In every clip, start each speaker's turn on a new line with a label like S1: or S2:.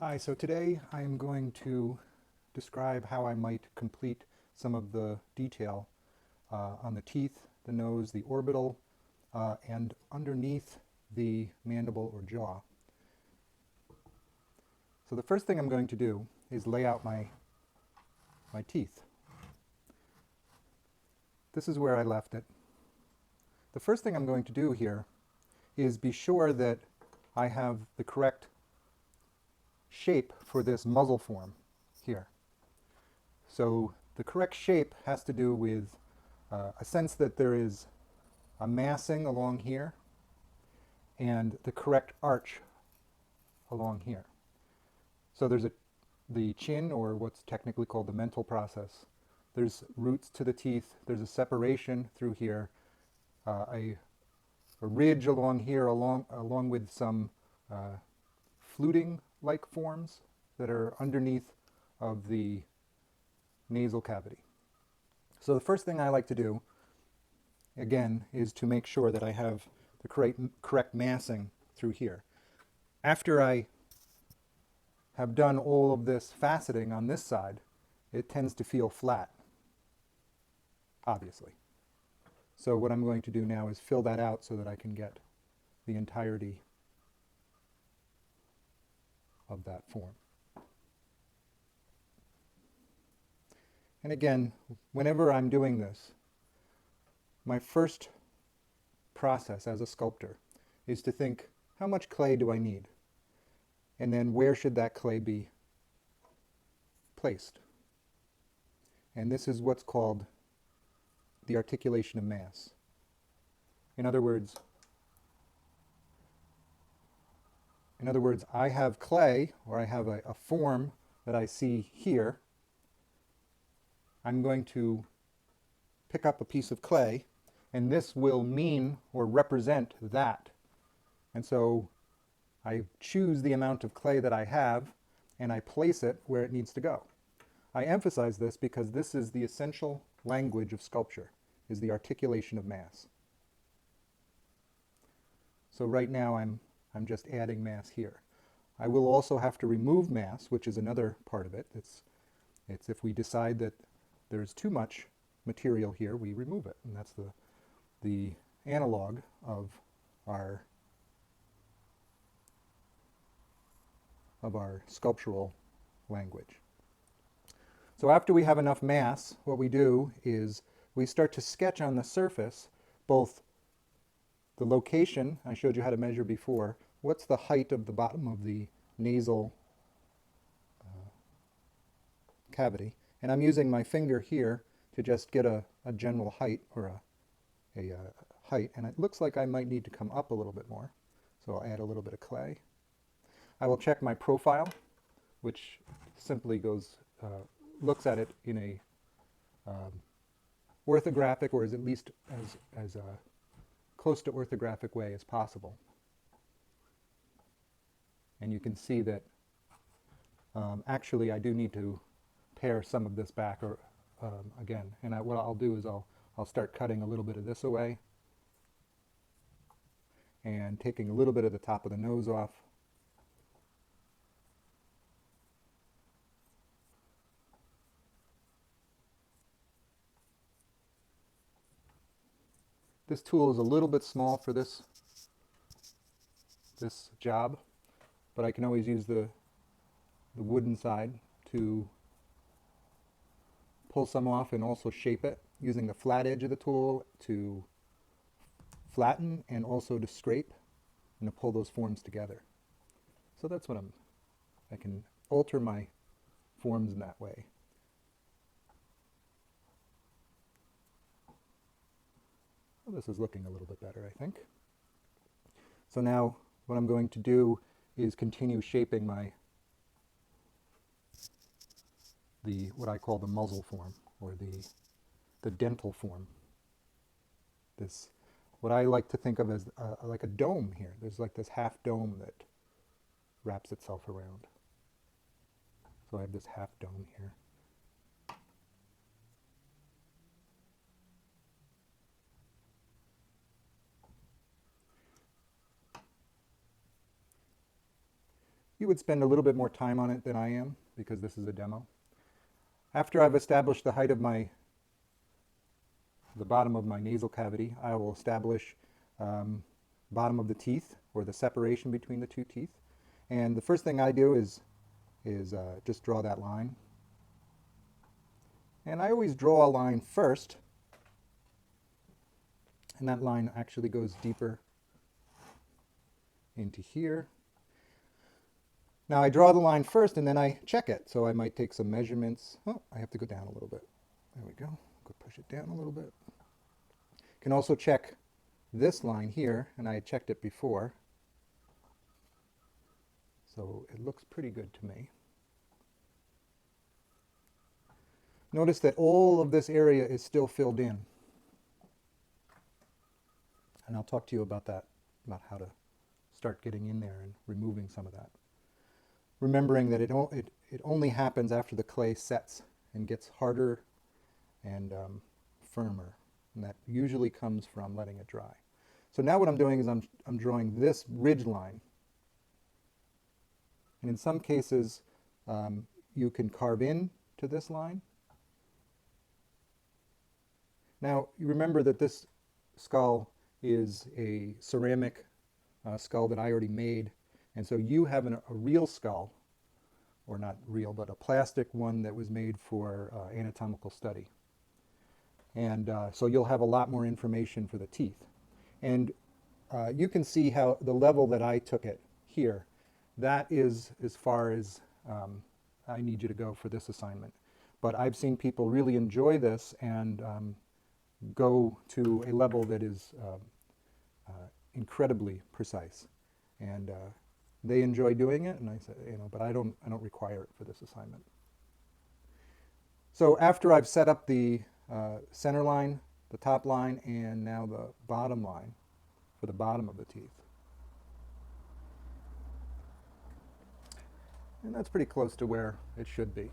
S1: Hi, so today I am going to describe how I might complete some of the detail on the teeth, the nose, the orbital, and underneath the mandible or jaw. So the first thing I'm going to do is lay out my teeth. This is where I left it. The first thing I'm going to do here is be sure that I have the correct shape for this muzzle form here. So the correct shape has to do with a sense that there is a massing along here and the correct arch along here. So there's the chin, or what's technically called the mental process. There's roots to the teeth. There's a separation through here, a ridge along here, along with some fluting-like forms that are underneath of the nasal cavity. So the first thing I like to do, again, is to make sure that I have the correct massing through here. After I have done all of this faceting on this side, it tends to feel flat, obviously. So what I'm going to do now is fill that out so that I can get the entirety of that form. And again, whenever I'm doing this, my first process as a sculptor is to think, how much clay do I need? And then where should that clay be placed? And this is what's called the articulation of mass. In other words, I have clay, or I have a form that I see here. I'm going to pick up a piece of clay, and this will mean or represent that. And so I choose the amount of clay that I have, and I place it where it needs to go. I emphasize this because this is the essential language of sculpture, is the articulation of mass. So right now I'm just adding mass here. I will also have to remove mass, which is another part of it. It's if we decide that there's too much material here, we remove it. And that's the analog of our sculptural language. So after we have enough mass, what we do is we start to sketch on the surface both the location. I showed you how to measure before. What's the height of the bottom of the nasal cavity? And I'm using my finger here to just get a general height, or a height. And it looks like I might need to come up a little bit more. So I'll add a little bit of clay. I will check my profile, which simply goes, looks at it in a orthographic, or is at least as close to orthographic way as possible. And you can see that actually I do need to pare some of this back, or again. And what I'll do is I'll start cutting a little bit of this away and taking a little bit of the top of the nose off. This tool is a little bit small for this job, but I can always use the wooden side to pull some off and also shape it, using the flat edge of the tool to flatten and also to scrape and to pull those forms together. So that's what I can alter my forms in that way. Well, this is looking a little bit better, I think. So now what I'm going to do is continue shaping what I call the muzzle form, or the dental form. What I like to think of as like a dome here. There's like this half dome that wraps itself around. So I have this half dome here. You would spend a little bit more time on it than I am because this is a demo. After I've established the height of the bottom of my nasal cavity, I will establish bottom of the teeth, or the separation between the two teeth. And the first thing I do is just draw that line. And I always draw a line first, and that line actually goes deeper into here. Now I draw the line first and then I check it. So I might take some measurements. Oh, I have to go down a little bit. There we go. Go push it down a little bit. Can also check this line here, and I had checked it before. So it looks pretty good to me. Notice that all of this area is still filled in. And I'll talk to you about that, about how to start getting in there and removing some of that. Remembering that it only happens after the clay sets and gets harder and firmer. And that usually comes from letting it dry. So now what I'm doing is I'm drawing this ridge line. And in some cases, you can carve in to this line. Now, you remember that this skull is a ceramic skull that I already made. And so you have a real skull, or not real, but a plastic one that was made for anatomical study. And so you'll have a lot more information for the teeth. And you can see how the level that I took it here, that is as far as I need you to go for this assignment. But I've seen people really enjoy this and go to a level that is incredibly precise. And they enjoy doing it, and I said, but I don't require it for this assignment. So after I've set up the center line, the top line, and now the bottom line for the bottom of the teeth. And that's pretty close to where it should be.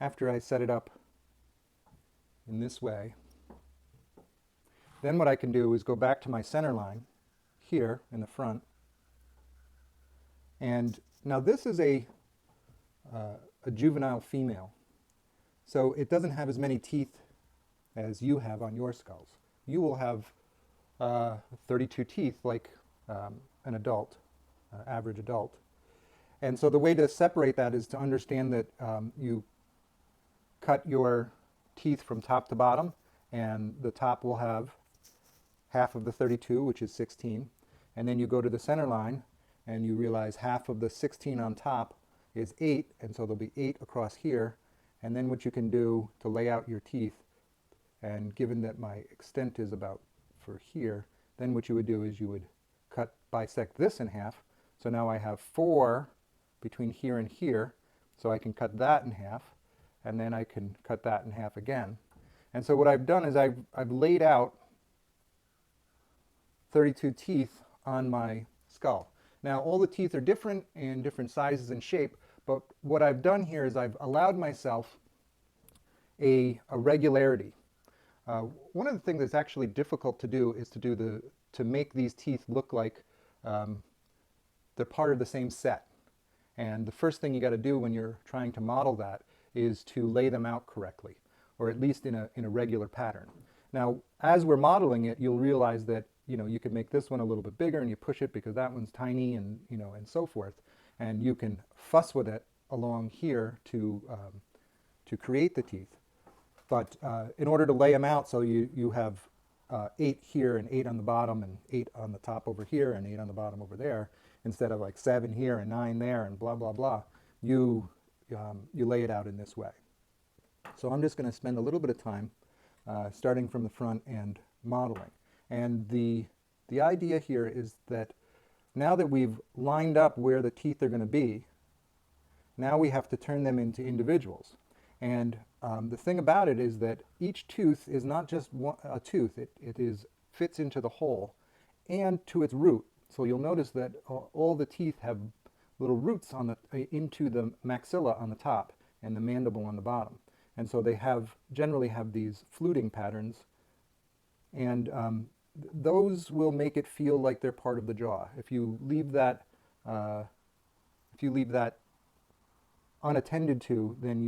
S1: After I set it up in this way, then what I can do is go back to my center line here in the front. And now this is a juvenile female, so it doesn't have as many teeth as you have on your skulls. You will have 32 teeth like an adult, average adult. And so the way to separate that is to understand that you cut your teeth from top to bottom, and the top will have half of the 32, which is 16. And then you go to the center line, and you realize half of the 16 on top is 8, and so there'll be 8 across here. And then what you can do to lay out your teeth, and given that my extent is about for here, then what you would do is you would bisect this in half. So now I have 4 between here and here, so I can cut that in half, and then I can cut that in half again. And so what I've done is I've laid out 32 teeth on my skull. Now all the teeth are different in different sizes and shape, but what I've done here is I've allowed myself a regularity. One of the things that's actually difficult to do is to make these teeth look like they're part of the same set. And the first thing you got to do when you're trying to model that is to lay them out correctly, or at least in a regular pattern. Now, as we're modeling it, you'll realize that you can make this one a little bit bigger, and you push it because that one's tiny, and and so forth. And you can fuss with it along here to create the teeth. But in order to lay them out, so you have 8 here and 8 on the bottom and 8 on the top over here and 8 on the bottom over there, instead of like 7 here and 9 there and blah blah blah, you lay it out in this way. So I'm just going to spend a little bit of time starting from the front and modeling. And the idea here is that now that we've lined up where the teeth are going to be, now we have to turn them into individuals. And the thing about it is that each tooth is not just a tooth, it fits into the hole and to its root. So you'll notice that all the teeth have little roots into the maxilla on the top and the mandible on the bottom. And so they generally have these fluting patterns, and those will make it feel like they're part of the jaw. If you leave that uh, unattended to, then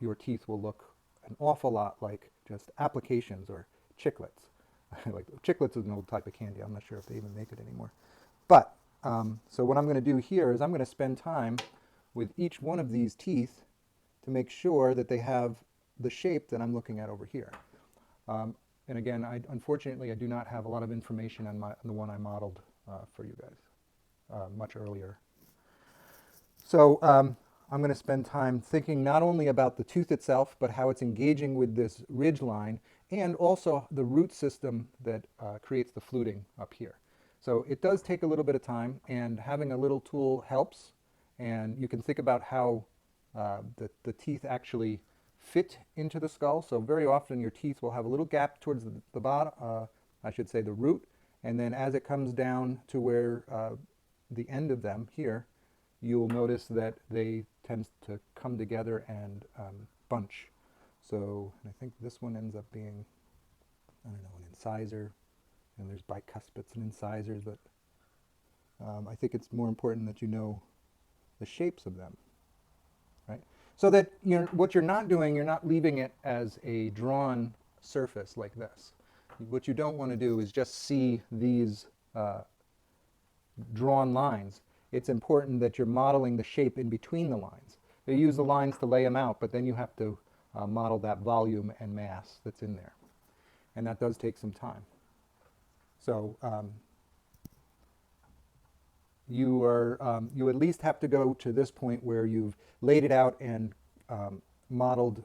S1: your teeth will look an awful lot like just applications or chiclets. Like chiclets is an old type of candy. I'm not sure if they even make it anymore. But so what I'm going to do here is I'm going to spend time with each one of these teeth to make sure that they have the shape that I'm looking at over here. And again, unfortunately, I do not have a lot of information on the one I modeled for you guys much earlier. So I'm going to spend time thinking not only about the tooth itself, but how it's engaging with this ridge line, and also the root system that creates the fluting up here. So it does take a little bit of time, and having a little tool helps. And you can think about how the teeth actually fit into the skull. So very often your teeth will have a little gap towards the bottom, I should say the root, and then as it comes down to where the end of them here, you'll notice that they tend to come together and bunch. So I think this one ends up being, I don't know, an incisor, and there's bicuspids and incisors, but I think it's more important that you know the shapes of them, right? So that what you're not doing, you're not leaving it as a drawn surface like this. What you don't want to do is just see these drawn lines. It's important that you're modeling the shape in between the lines. You use the lines to lay them out, but then you have to model that volume and mass that's in there. And that does take some time. So you at least have to go to this point where you've laid it out and modeled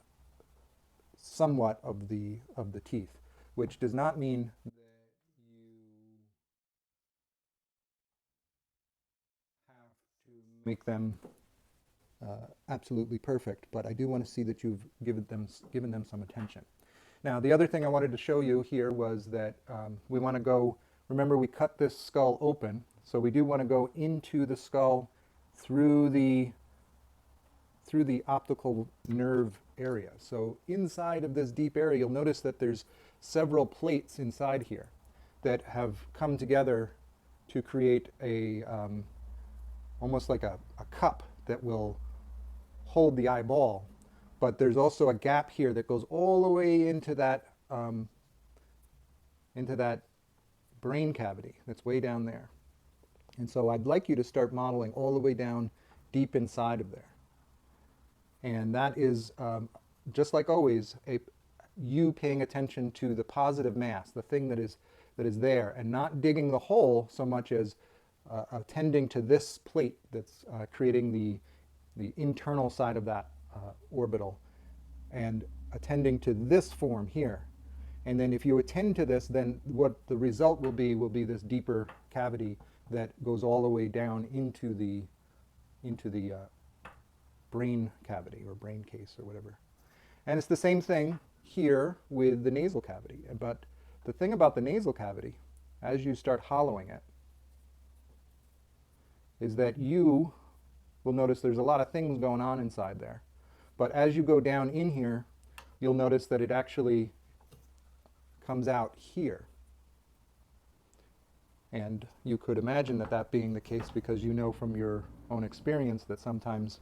S1: somewhat of the teeth, which does not mean that you have to make them absolutely perfect, but I do want to see that you've given them some attention. Now, the other thing I wanted to show you here was that we want to go, remember we cut this skull open, so we do want to go into the skull through the optical nerve area. So inside of this deep area, you'll notice that there's several plates inside here that have come together to create a almost like a cup that will hold the eyeball. But there's also a gap here that goes all the way into that brain cavity that's way down there. And so I'd like you to start modeling all the way down deep inside of there. And that is, just like always, you paying attention to the positive mass, the thing that is there, and not digging the hole so much as attending to this plate that's creating the internal side of that orbital, and attending to this form here. And then if you attend to this, then what the result will be this deeper cavity that goes all the way down into the brain cavity or brain case or whatever. And it's the same thing here with the nasal cavity. But the thing about the nasal cavity, as you start hollowing it, is that you will notice there's a lot of things going on inside there. But as you go down in here, you'll notice that it actually comes out here. And you could imagine that being the case because you know from your own experience that sometimes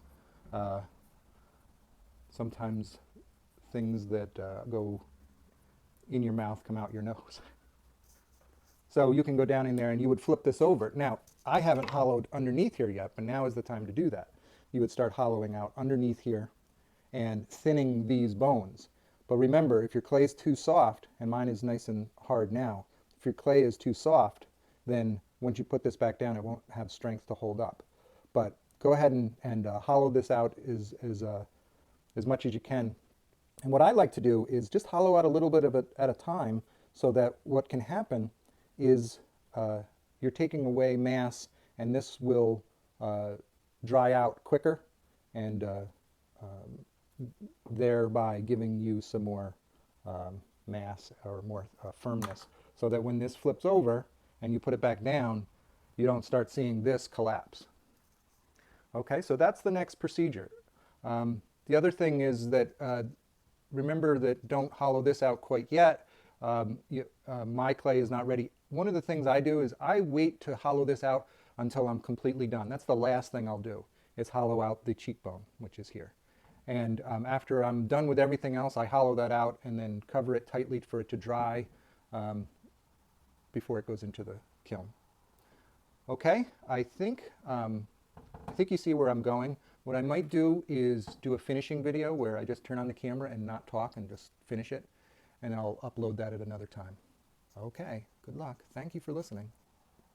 S1: things that go in your mouth come out your nose. So you can go down in there and you would flip this over. Now, I haven't hollowed underneath here yet, but now is the time to do that. You would start hollowing out underneath here and thinning these bones. But remember, if your clay is too soft, and mine is nice and hard now, if your clay is too soft, then once you put this back down, it won't have strength to hold up. But go ahead and hollow this out as much as you can. And what I like to do is just hollow out a little bit of it at a time, so that what can happen is you're taking away mass, and this will dry out quicker, and thereby giving you some more mass or more firmness, so that when this flips over and you put it back down, you don't start seeing this collapse. Okay, so that's the next procedure. The other thing is that remember that don't hollow this out quite yet. My clay is not ready. One of the things I do is I wait to hollow this out until I'm completely done. That's the last thing I'll do, is hollow out the cheekbone, which is here. And after I'm done with everything else, I hollow that out and then cover it tightly for it to dry before it goes into the kiln. Okay, I think you see where I'm going. What I might do is do a finishing video where I just turn on the camera and not talk and just finish it, and I'll upload that at another time. Okay, good luck. Thank you for listening.